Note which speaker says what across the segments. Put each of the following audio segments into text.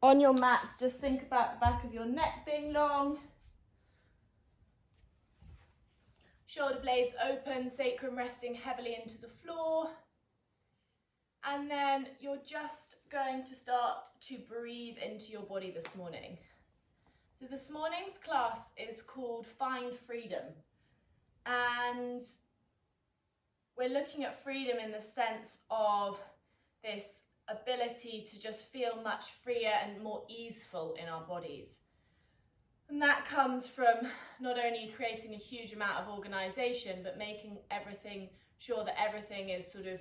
Speaker 1: On your mats, just think about the back of your neck being long. Shoulder blades open, sacrum resting heavily into the floor. And then you're just going to start to breathe into your body this morning. So this morning's class is called Find Freedom. And we're looking at freedom in the sense of this ability to just feel much freer and more easeful in our bodies. And that comes from not only creating a huge amount of organisation, but making sure that everything is sort of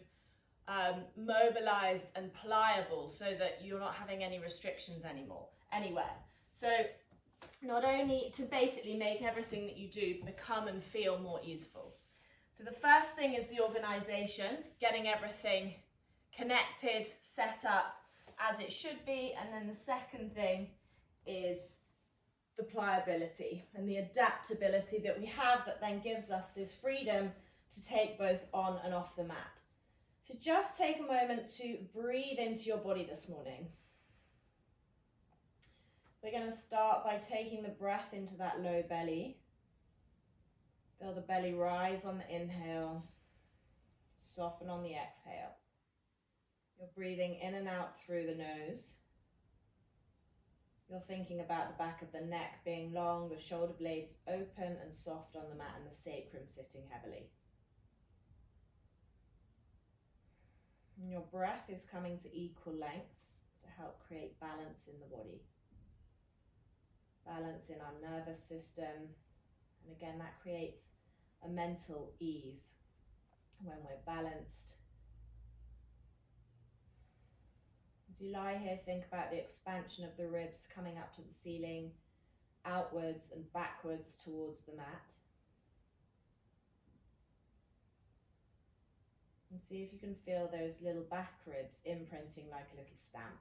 Speaker 1: mobilized and pliable so that you're not having any restrictions anywhere. So not only to basically make everything that you do become and feel more easeful. So the first thing is the organisation, getting everything connected, set up as it should be. And then the second thing is the pliability and the adaptability that we have that then gives us this freedom to take both on and off the mat. So just take a moment to breathe into your body this morning. We're going to start by taking the breath into that low belly. Feel the belly rise on the inhale, soften on the exhale. You're breathing in and out through the nose. You're thinking about the back of the neck being long, the shoulder blades open and soft on the mat, and the sacrum sitting heavily. And your breath is coming to equal lengths to help create balance in the body. Balance in our nervous system. And again, that creates a mental ease when we're balanced. As you lie here, think about the expansion of the ribs coming up to the ceiling, outwards and backwards towards the mat. And see if you can feel those little back ribs imprinting like a little stamp.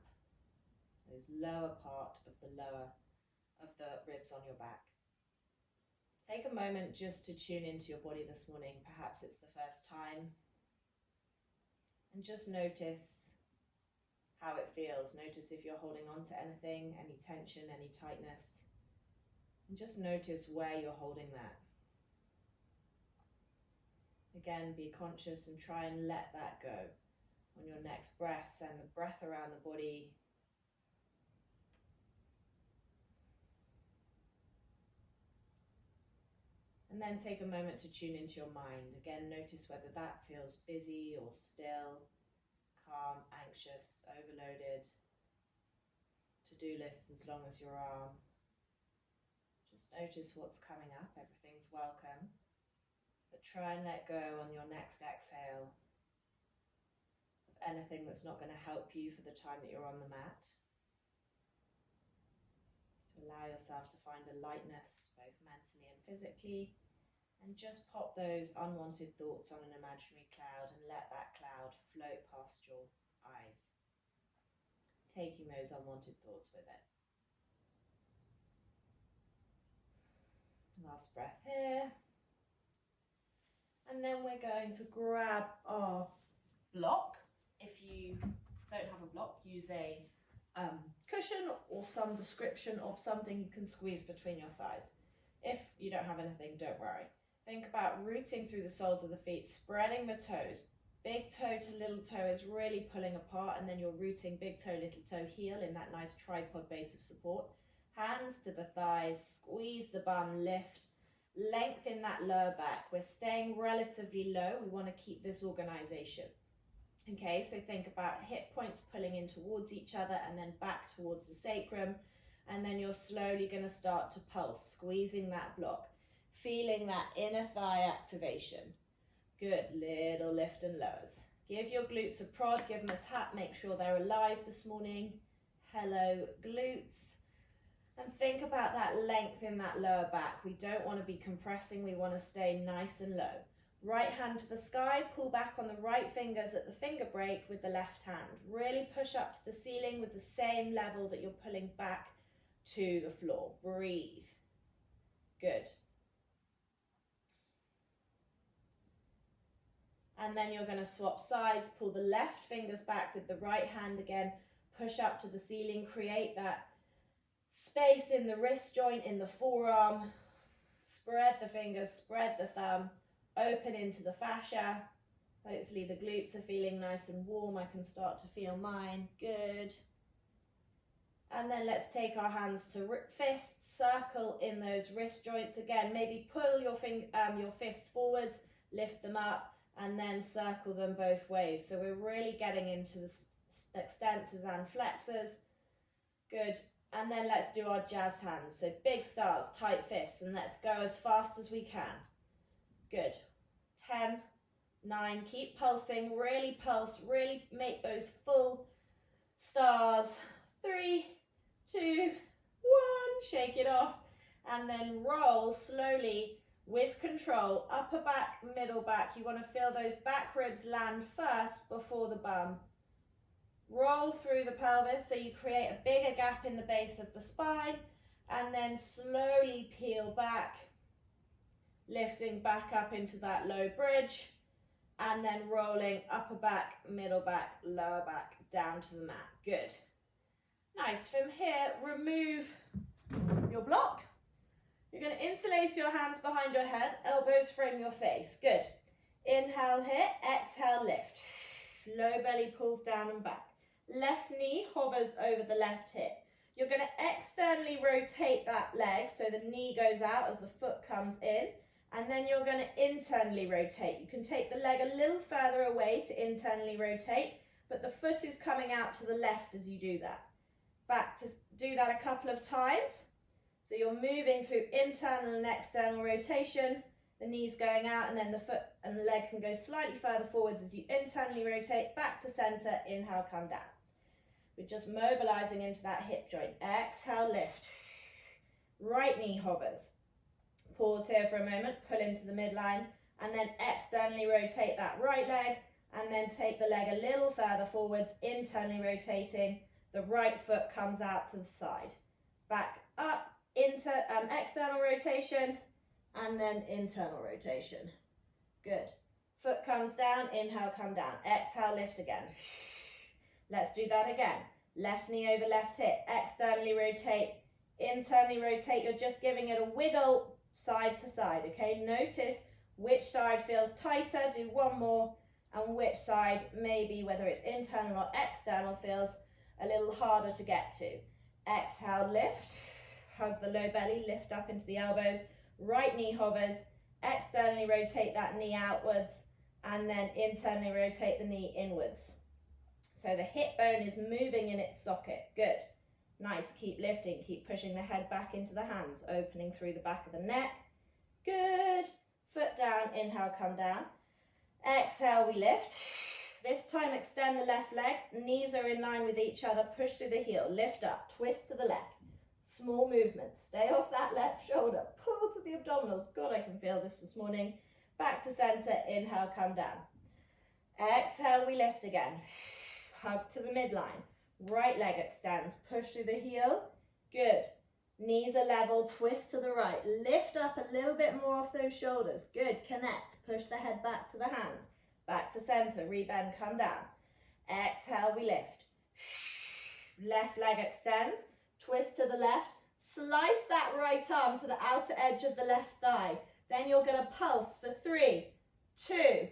Speaker 1: Those lower part of the ribs on your back. Take a moment just to tune into your body this morning. Perhaps it's the first time. And just notice how it feels. Notice if you're holding on to anything, any tension, any tightness. And just notice where you're holding that. Again, be conscious and try and let that go. On your next breath, send the breath around the body. And then take a moment to tune into your mind. Again, notice whether that feels busy or still, calm, anxious, overloaded. To-do lists as long as your arm. Just notice what's coming up. Everything's welcome. But try and let go on your next exhale of anything that's not going to help you for the time that you're on the mat. To allow yourself to find a lightness both mentally and physically, and just pop those unwanted thoughts on an imaginary cloud and let that cloud float past your eyes, taking those unwanted thoughts with it. Last breath here. And then we're going to grab our block. If you don't have a block, use a cushion or some description of something you can squeeze between your thighs. If you don't have anything, don't worry. Think about rooting through the soles of the feet, spreading the toes. Big toe to little toe is really pulling apart, and then you're rooting big toe, little toe, heel in that nice tripod base of support. Hands to the thighs, squeeze the bum, lift. Lengthen that lower back. We're staying relatively low. We want to keep this organization. Okay, so think about hip points pulling in towards each other and then back towards the sacrum. And then you're slowly going to start to pulse, squeezing that block, feeling that inner thigh activation. Good, little lift and lowers. Give your glutes a prod, give them a tap, make sure they're alive this morning. Hello, glutes. And think about that length in that lower back. We don't want to be compressing, we want to stay nice and low. Right hand to the sky, pull back on the right fingers at the finger break with the left hand. Really push up to the ceiling with the same level that you're pulling back to the floor. Breathe. Good. And then you're going to swap sides, pull the left fingers back with the right hand again, push up to the ceiling, create that space in the wrist joint, in the forearm. Spread the fingers, spread the thumb, open into the fascia. Hopefully the glutes are feeling nice and warm. I can start to feel mine. Good. And then let's take our hands to fists, circle in those wrist joints again. Maybe pull your fists forwards, lift them up, and then circle them both ways. So we're really getting into the extensors and flexors. Good. And then let's do our jazz hands. So big stars, tight fists, and let's go as fast as we can. Good. 10, 9, keep pulsing, really pulse, really make those full stars. 3, 2, 1, shake it off, and then roll slowly with control, upper back, middle back. You want to feel those back ribs land first before the bum. Roll through the pelvis so you create a bigger gap in the base of the spine, and then slowly peel back, lifting back up into that low bridge, and then rolling upper back, middle back, lower back, down to the mat. Good. Nice. From here, remove your block. You're going to interlace your hands behind your head, elbows frame your face. Good. Inhale here, exhale, lift. Low belly pulls down and back. Left knee hovers over the left hip. You're going to externally rotate that leg so the knee goes out as the foot comes in, and then you're going to internally rotate. You can take the leg a little further away to internally rotate, but the foot is coming out to the left as you do that. Back to do that a couple of times. So you're moving through internal and external rotation, the knees going out, and then the foot and the leg can go slightly further forwards as you internally rotate, back to center, inhale, come down. We're just mobilizing into that hip joint. Exhale, lift. Right knee hovers. Pause here for a moment, pull into the midline, and then externally rotate that right leg, and then take the leg a little further forwards, internally rotating. The right foot comes out to the side. Back up, external rotation, and then internal rotation. Good. Foot comes down, inhale, come down. Exhale, lift again. Let's do that again. Left knee over left hip, externally rotate, internally rotate. You're just giving it a wiggle side to side, okay? Notice which side feels tighter, do one more, and which side maybe, whether it's internal or external, feels a little harder to get to. Exhale, lift, hug the low belly, lift up into the elbows, right knee hovers, externally rotate that knee outwards, and then internally rotate the knee inwards. So the hip bone is moving in its socket. Good. Nice. Keep lifting. Keep pushing the head back into the hands, opening through the back of the neck. Good. Foot down. Inhale, come down. Exhale, we lift. This time, extend the left leg. Knees are in line with each other. Push through the heel. Lift up. Twist to the left. Small movements. Stay off that left shoulder. Pull to the abdominals. God, I can feel this morning. Back to center. Inhale, come down. Exhale, we lift again. Hug to the midline. Right leg extends. Push through the heel. Good. Knees are level. Twist to the right. Lift up a little bit more off those shoulders. Good. Connect. Push the head back to the hands. Back to center. Rebend. Come down. Exhale. We lift. Left leg extends. Twist to the left. Slice that right arm to the outer edge of the left thigh. Then you're going to pulse for 3, 2,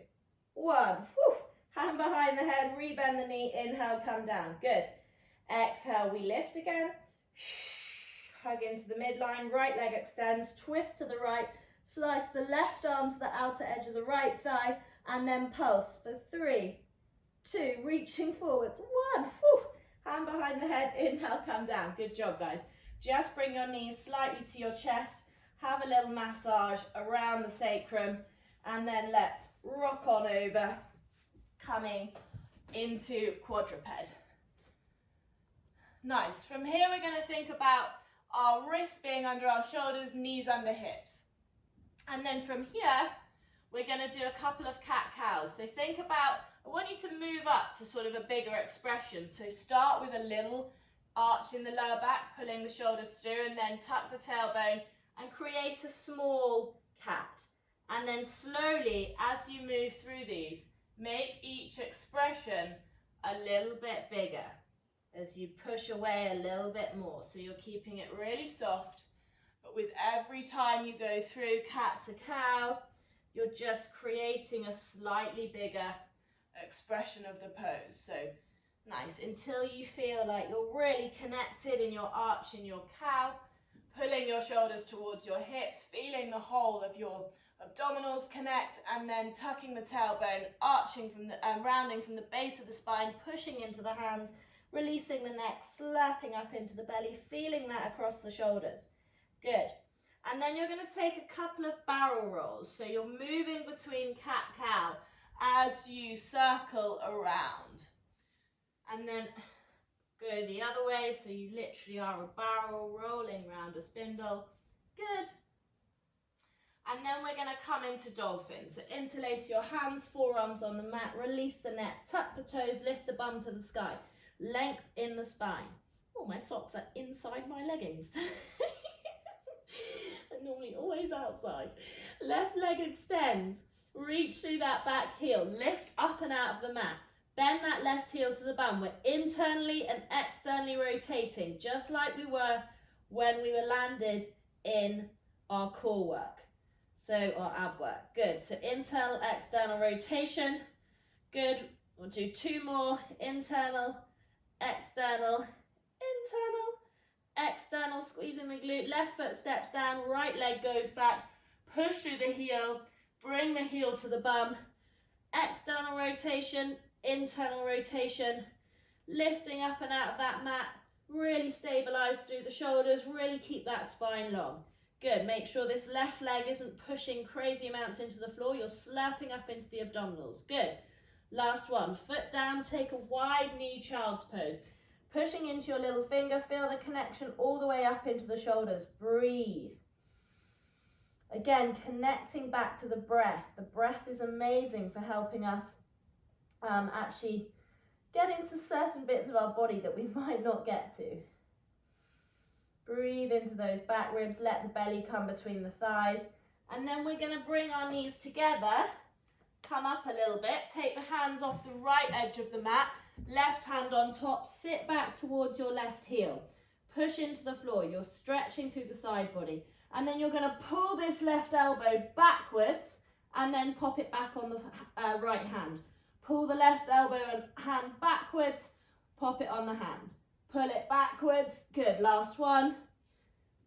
Speaker 1: 1. Whew. Hand behind the head, rebend the knee, inhale, come down. Good. Exhale, we lift again. Hug into the midline, right leg extends, twist to the right, slice the left arm to the outer edge of the right thigh, and then pulse for 3, 2, reaching forwards, 1. Whew. Hand behind the head, inhale, come down. Good job, guys. Just bring your knees slightly to your chest, have a little massage around the sacrum, and then let's rock on over, coming into quadruped. Nice. From here, we're going to think about our wrists being under our shoulders, knees under hips. And then from here, we're going to do a couple of cat-cows. So think about, I want you to move up to sort of a bigger expression. So start with a little arch in the lower back, pulling the shoulders through, and then tuck the tailbone and create a small cat. And then slowly, as you move through these, make each expression a little bit bigger. as you push away a little bit more. So you're keeping it really soft, but with every time you go through cat to cow, you're just creating a slightly bigger expression of the pose. So nice, until you feel like you're really connected in your arch in your cow, pulling your shoulders towards your hips, feeling the whole of your abdominals connect, and then tucking the tailbone, arching from the rounding from the base of the spine, pushing into the hands, releasing the neck, slapping up into the belly, feeling that across the shoulders. Good. And then you're going to take a couple of barrel rolls. So you're moving between cat-cow as you circle around. And then go the other way, so you literally are a barrel rolling round a spindle. Good. And then we're going to come into dolphin. So interlace your hands, forearms on the mat, release the neck, tuck the toes, lift the bum to the sky. Length in the spine. Oh, my socks are inside my leggings. They're normally always outside. Left leg extends. Reach through that back heel. Lift up and out of the mat. Bend that left heel to the bum. We're internally and externally rotating, just like we were when we were landed in our core work. So, our ab work. Good. So, internal, external rotation. Good. We'll do two more. Internal, external, internal, external. Squeezing the glute. Left foot steps down. Right leg goes back. Push through the heel. Bring the heel to the bum. External rotation. Internal rotation, lifting up and out of that mat, really stabilize through the shoulders, really keep that spine long. Good, make sure this left leg isn't pushing crazy amounts into the floor, you're slapping up into the abdominals. Good, last one, foot down, take a wide knee child's pose, pushing into your little finger, feel the connection all the way up into the shoulders, breathe. Again, connecting back to the breath. The breath is amazing for helping us actually get into certain bits of our body that we might not get to. Breathe into those back ribs, let the belly come between the thighs, and then we're going to bring our knees together, come up a little bit, take the hands off the right edge of the mat, left hand on top, sit back towards your left heel, push into the floor, you're stretching through the side body, and then you're going to pull this left elbow backwards and then pop it back on the right hand. Pull the left elbow and hand backwards, pop it on the hand. Pull it backwards, good, last one.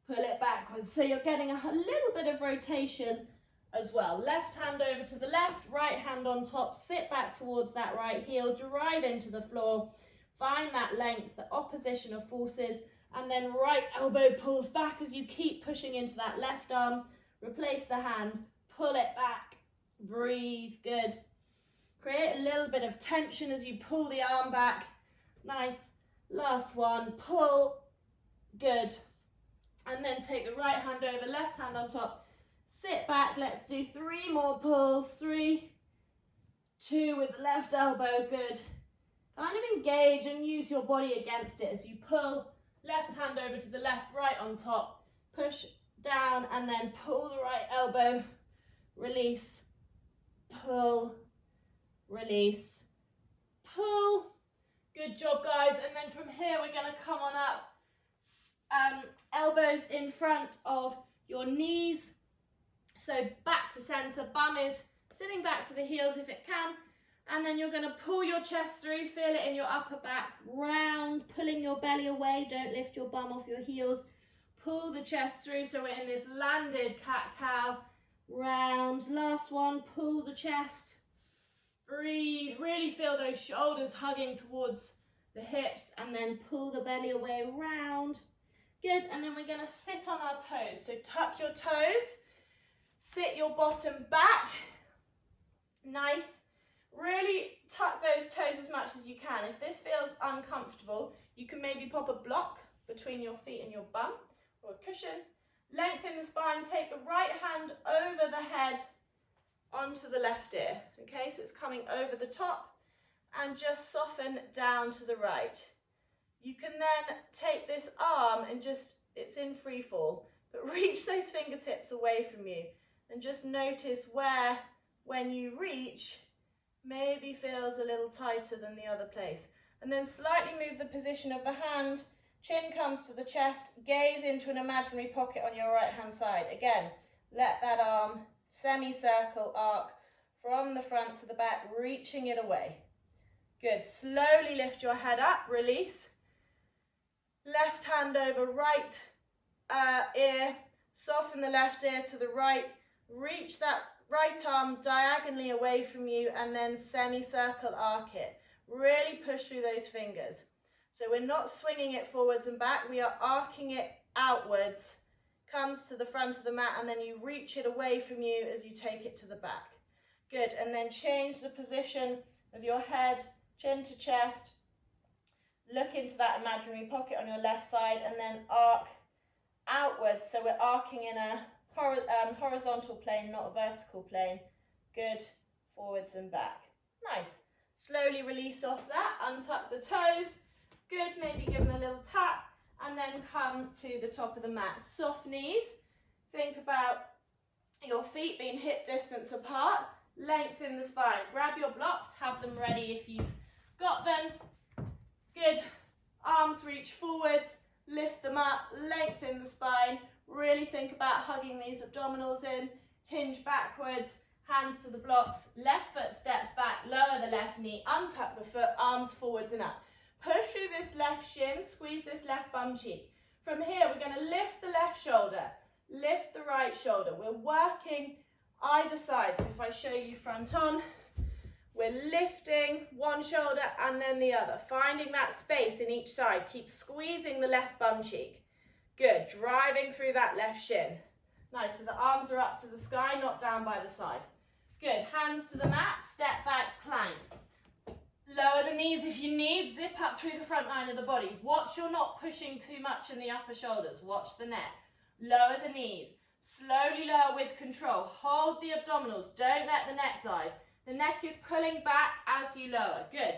Speaker 1: Pull it backwards. So you're getting a little bit of rotation as well. Left hand over to the left, right hand on top, sit back towards that right heel, drive into the floor, find that length, the opposition of forces, and then right elbow pulls back as you keep pushing into that left arm, replace the hand, pull it back, breathe, good. Create a little bit of tension as you pull the arm back. Nice. Last one. Pull. Good. And then take the right hand over, left hand on top. Sit back. Let's do 3 more pulls. 3, 2 with the left elbow. Good. Kind of engage and use your body against it as you pull. Left hand over to the left, right on top. Push down and then pull the right elbow. Release. Pull. Release, pull. Good job, guys. And then from here, we're going to come on up. Elbows in front of your knees. So back to center. Bum is sitting back to the heels if it can. And then you're going to pull your chest through. Feel it in your upper back. Round, pulling your belly away. Don't lift your bum off your heels. Pull the chest through. So we're in this landed cat-cow. Round. Last one. Pull the chest. Breathe, really feel those shoulders hugging towards the hips and then pull the belly away round. Good, and then we're going to sit on our toes. So tuck your toes, sit your bottom back. Nice. Really tuck those toes as much as you can. If this feels uncomfortable, you can maybe pop a block between your feet and your bum or a cushion. Lengthen the spine, take the right hand over the head onto the left ear, okay, so it's coming over the top and just soften down to the right. You can then take this arm and just, it's in free fall, but reach those fingertips away from you and just notice where, when you reach, maybe feels a little tighter than the other place. And then slightly move the position of the hand, chin comes to the chest, gaze into an imaginary pocket on your right hand side. Again, let that arm semicircle arc from the front to the back, reaching it away. Good, slowly lift your head up, release. Left hand over right ear, soften the left ear to the right, reach that right arm diagonally away from you and then semicircle arc it. Really push through those fingers. So we're not swinging it forwards and back, we are arcing it outwards, comes to the front of the mat and then you reach it away from you as you take it to the back. Good, and then change the position of your head, chin to chest, look into that imaginary pocket on your left side and then arc outwards. So we're arcing in a horizontal plane, not a vertical plane. Good, forwards and back. Nice. Slowly release off that, untuck the toes. Good, maybe give them a little tap and then come to the top of the mat. Soft knees. Think about your feet being hip distance apart. Lengthen the spine. Grab your blocks, have them ready if you've got them. Good. Arms reach forwards, lift them up, lengthen the spine. Really think about hugging these abdominals in. Hinge backwards, hands to the blocks. Left foot steps back, lower the left knee, untuck the foot, arms forwards and up. Push through this left shin, squeeze this left bum cheek. From here, we're going to lift the left shoulder, lift the right shoulder. We're working either side. So if I show you front on, we're lifting one shoulder and then the other, finding that space in each side. Keep squeezing the left bum cheek. Good, driving through that left shin. Nice, so the arms are up to the sky, not down by the side. Good, hands to the mat, step back, plank. Lower the knees if you need, zip up through the front line of the body. Watch you're not pushing too much in the upper shoulders, watch the neck. Lower the knees, slowly lower with control. Hold the abdominals, don't let the neck dive. The neck is pulling back as you lower. Good.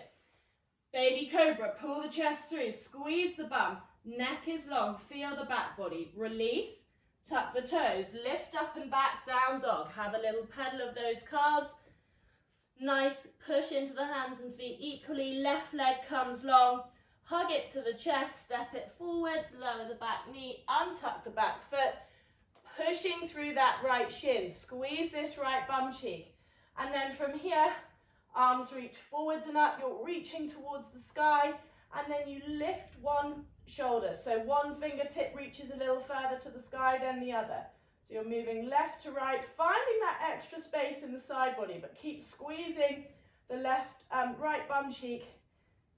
Speaker 1: Baby cobra, pull the chest through, squeeze the bum. Neck is long, feel the back body. Release, tuck the toes, lift up and back, down dog. Have a little pedal of those calves. Nice, push into the hands and feet equally. Left leg comes long. Hug it to the chest, step it forwards, lower the back knee, untuck the back foot. Pushing through that right shin. Squeeze this right bum cheek. And then from here, arms reach forwards and up, you're reaching towards the sky, and then you lift one shoulder. So one fingertip reaches a little further to the sky than the other. So you're moving left to right, finding that extra space in the side body, but keep squeezing the right bum cheek.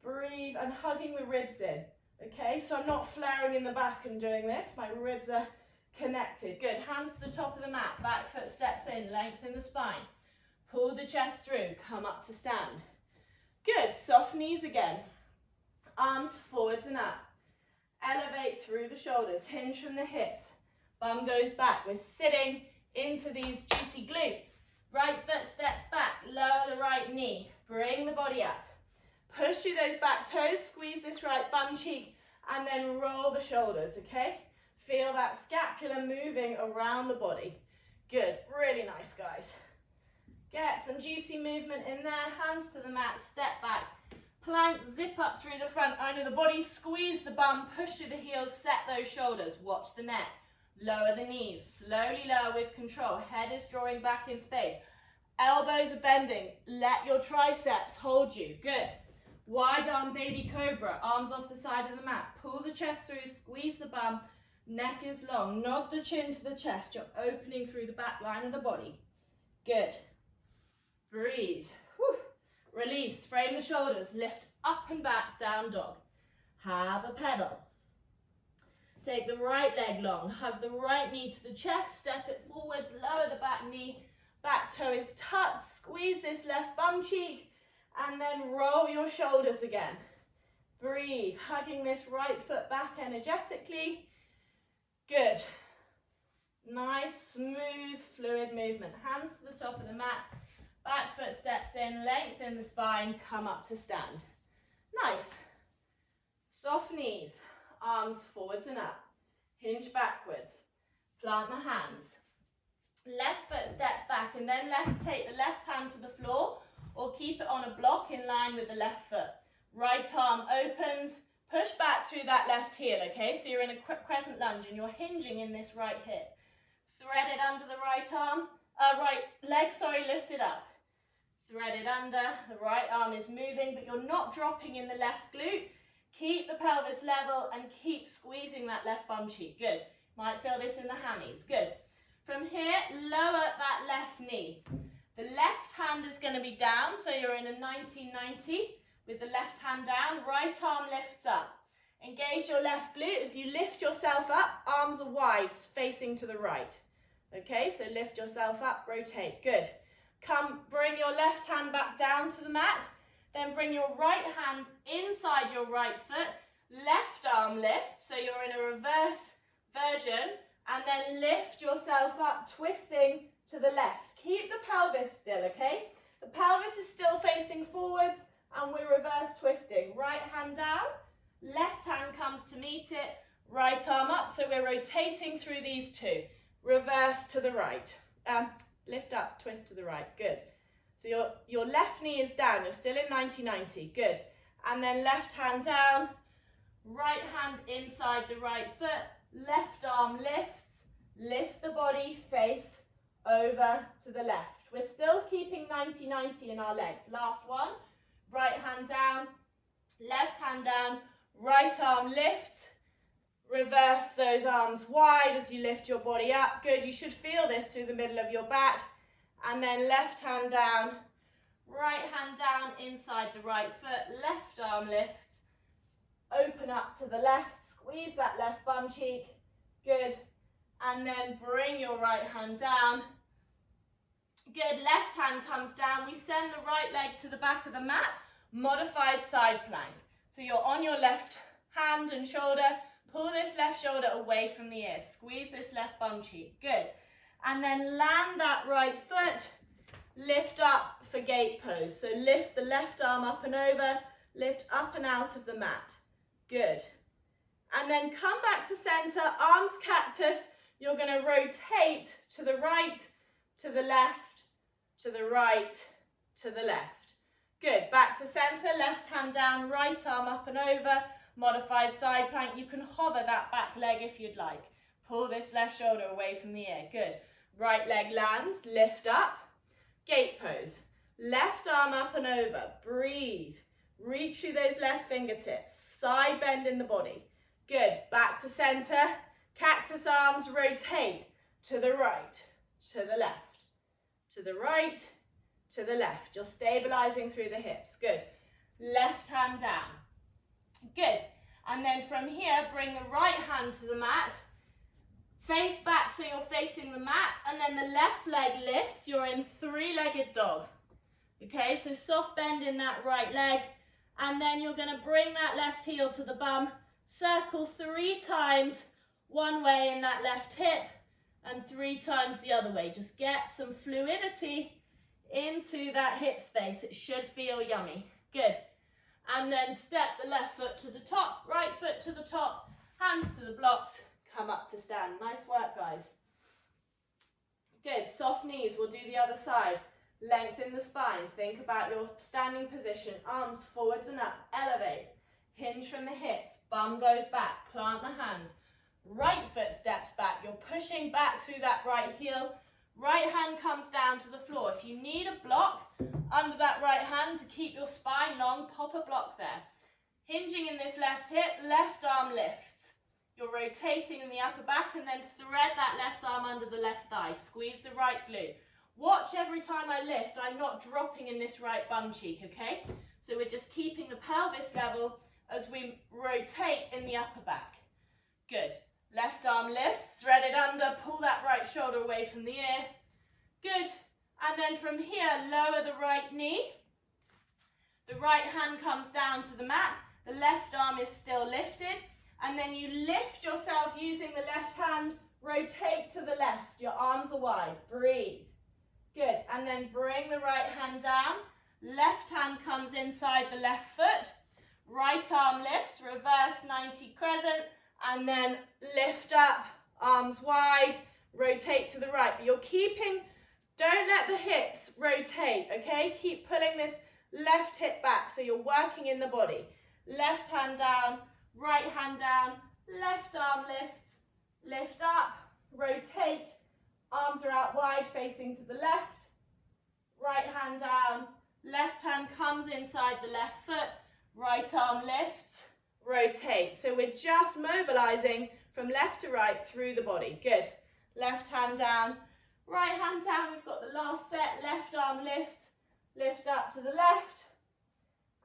Speaker 1: Breathe and hugging the ribs in. Okay, so I'm not flaring in the back and doing this. My ribs are connected. Good, hands to the top of the mat, back foot steps in, lengthen the spine. Pull the chest through, come up to stand. Good, soft knees again. Arms forwards and up. Elevate through the shoulders, hinge from the hips. Bum goes back, we're sitting into these juicy glutes. Right foot steps back, lower the right knee. Bring the body up. Push through those back toes, squeeze this right bum cheek, and then roll the shoulders, okay? Feel that scapula moving around the body. Good, really nice, guys. Get some juicy movement in there, hands to the mat, step back, plank, zip up through the front line of the body, squeeze the bum, push through the heels, set those shoulders, watch the neck, lower the knees, slowly lower with control, head is drawing back in space, elbows are bending, let your triceps hold you, good. Wide arm baby cobra, arms off the side of the mat, pull the chest through, squeeze the bum, neck is long, nod the chin to the chest, you're opening through the back line of the body, good. Breathe. Whew. Release. Frame the shoulders. Lift up and back. Down dog. Have a pedal. Take the right leg long. Hug the right knee to the chest. Step it forwards. Lower the back knee. Back toe is tucked. Squeeze this left bum cheek. And then roll your shoulders again. Breathe. Hugging this right foot back energetically. Good. Nice, smooth, fluid movement. Hands to the top of the mat. Back foot steps in, lengthen the spine, come up to stand. Nice. Soft knees, arms forwards and up. Hinge backwards. Plant the hands. Left foot steps back and then take the left hand to the floor or keep it on a block in line with the left foot. Right arm opens, push back through that left heel, okay? So you're in a crescent lunge and you're hinging in this right hip. Thread it under the right arm, right leg, sorry, lift it up. Thread it under, the right arm is moving, but you're not dropping in the left glute. Keep the pelvis level and keep squeezing that left bum cheek. Good. Might feel this in the hammies. Good. From here, lower that left knee. The left hand is going to be down, so you're in a 1990 with the left hand down. Right arm lifts up. Engage your left glute as you lift yourself up. Arms are wide, facing to the right. Okay, so lift yourself up, rotate. Good. Come, bring your left hand back down to the mat. Then bring your right hand inside your right foot. Left arm lift, so you're in a reverse version. And then lift yourself up, twisting to the left. Keep the pelvis still, okay? The pelvis is still facing forwards and we're reverse twisting. Right hand down, left hand comes to meet it, right arm up. So we're rotating through these two. Reverse to the right. Lift up, twist to the right. Good. So your left knee is down. You're still in 90-90. Good. And then left hand down, right hand inside the right foot. Left arm lifts, lift the body, face over to the left. We're still keeping 90-90 in our legs. Last one, right hand down, left hand down, right arm lifts, reverse those arms wide as you lift your body up. Good, you should feel this through the middle of your back. And then left hand down, right hand down inside the right foot, left arm lifts, open up to the left. Squeeze that left bum cheek, good, and then bring your right hand down, good, left hand comes down, we send the right leg to the back of the mat, modified side plank, so you're on your left hand and shoulder, pull this left shoulder away from the ear, squeeze this left bum cheek, good, and then land that right foot, lift up for gate pose, so lift the left arm up and over, lift up and out of the mat, good. And then come back to center, arms cactus. You're going to rotate to the right, to the left, to the right, to the left. Good. Back to center, left hand down, right arm up and over. Modified side plank. You can hover that back leg if you'd like. Pull this left shoulder away from the ear. Good. Right leg lands, lift up. Gate pose. Left arm up and over. Breathe. Reach through those left fingertips. Side bend in the body. Good, back to center, cactus arms, rotate to the right, to the left, to the right, to the left. You're stabilizing through the hips, good. Left hand down, good. And then from here, bring the right hand to the mat, face back so you're facing the mat, and then the left leg lifts, you're in three-legged dog. Okay, so soft bend in that right leg, and then you're gonna bring that left heel to the bum, circle 3 times one way in that left hip and 3 times the other way. Just get some fluidity into that hip space. It should feel yummy. Good. And then step the left foot to the top, right foot to the top, hands to the blocks, come up to stand. Nice work, guys. Good. Soft knees. We'll do the other side. Lengthen the spine. Think about your standing position. Arms forwards and up. Elevate. Hinge from the hips, bum goes back, plant the hands. Right foot steps back, you're pushing back through that right heel. Right hand comes down to the floor. If you need a block under that right hand to keep your spine long, pop a block there. Hinging in this left hip, left arm lifts. You're rotating in the upper back and then thread that left arm under the left thigh. Squeeze the right glute. Watch every time I lift, I'm not dropping in this right bum cheek, okay? So we're just keeping the pelvis level as we rotate in the upper back. Good. Left arm lifts, thread it under, pull that right shoulder away from the ear. Good. And then from here, lower the right knee. The right hand comes down to the mat. The left arm is still lifted. And then you lift yourself using the left hand, rotate to the left. Your arms are wide. Breathe. Good. And then bring the right hand down. Left hand comes inside the left foot. Right arm lifts, reverse 90 crescent, and then lift up, arms wide, rotate to the right. But you're keeping, don't let the hips rotate, okay? Keep pulling this left hip back. So you're working in the body. Left hand down, right hand down, left arm lifts, lift up, rotate, arms are out wide facing to the left, right hand down, left hand comes inside the left foot, right arm lifts, rotate. So we're just mobilizing from left to right through the body. Good. Left hand down, right hand down. We've got the last set. Left arm lift, lift up to the left,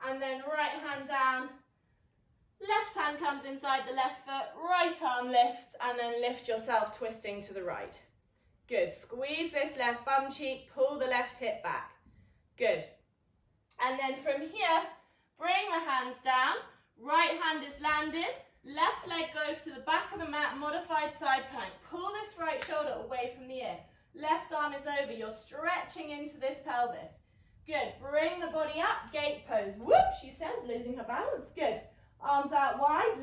Speaker 1: and then right hand down. Left hand comes inside the left foot, right arm lifts, and then lift yourself twisting to the right. Good. Squeeze this left bum cheek, pull the left hip back. Good. And then from here, bring the hands down, right hand is landed, left leg goes to the back of the mat, modified side plank. Pull this right shoulder away from the ear. Left arm is over, you're stretching into this pelvis. Good. Bring the body up, gate pose. Whoop, she says, losing her balance. Good. Arms out wide,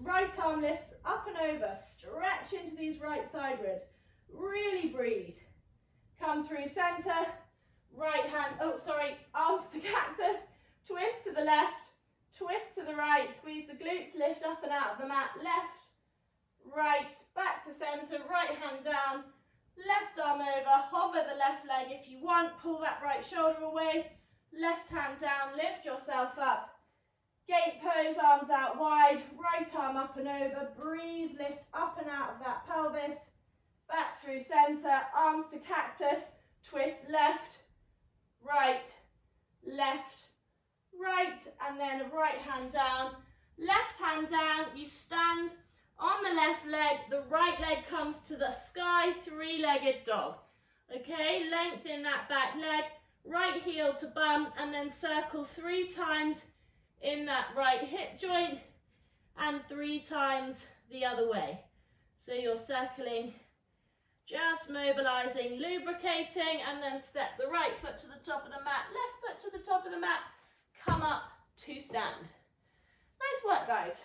Speaker 1: right arm lifts up and over. Stretch into these right side ribs. Really breathe. Come through center. Right hand, arms to cactus. Twist to the left, twist to the right. Squeeze the glutes, lift up and out of the mat. Left, right, back to center. Right hand down, left arm over. Hover the left leg if you want. Pull that right shoulder away. Left hand down, lift yourself up. Gate pose, arms out wide, right arm up and over, breathe, lift up and out of that pelvis, back through center, arms to cactus, twist left, right, and then right hand down, you stand on the left leg, the right leg comes to the sky, three-legged dog. Okay, lengthen that back leg, right heel to bum, and then circle 3 times in that right hip joint and 3 times the other way. So you're circling, just mobilizing, lubricating, and then step the right foot to the top of the mat, left foot to the top of the mat, come up to stand. Nice work, guys.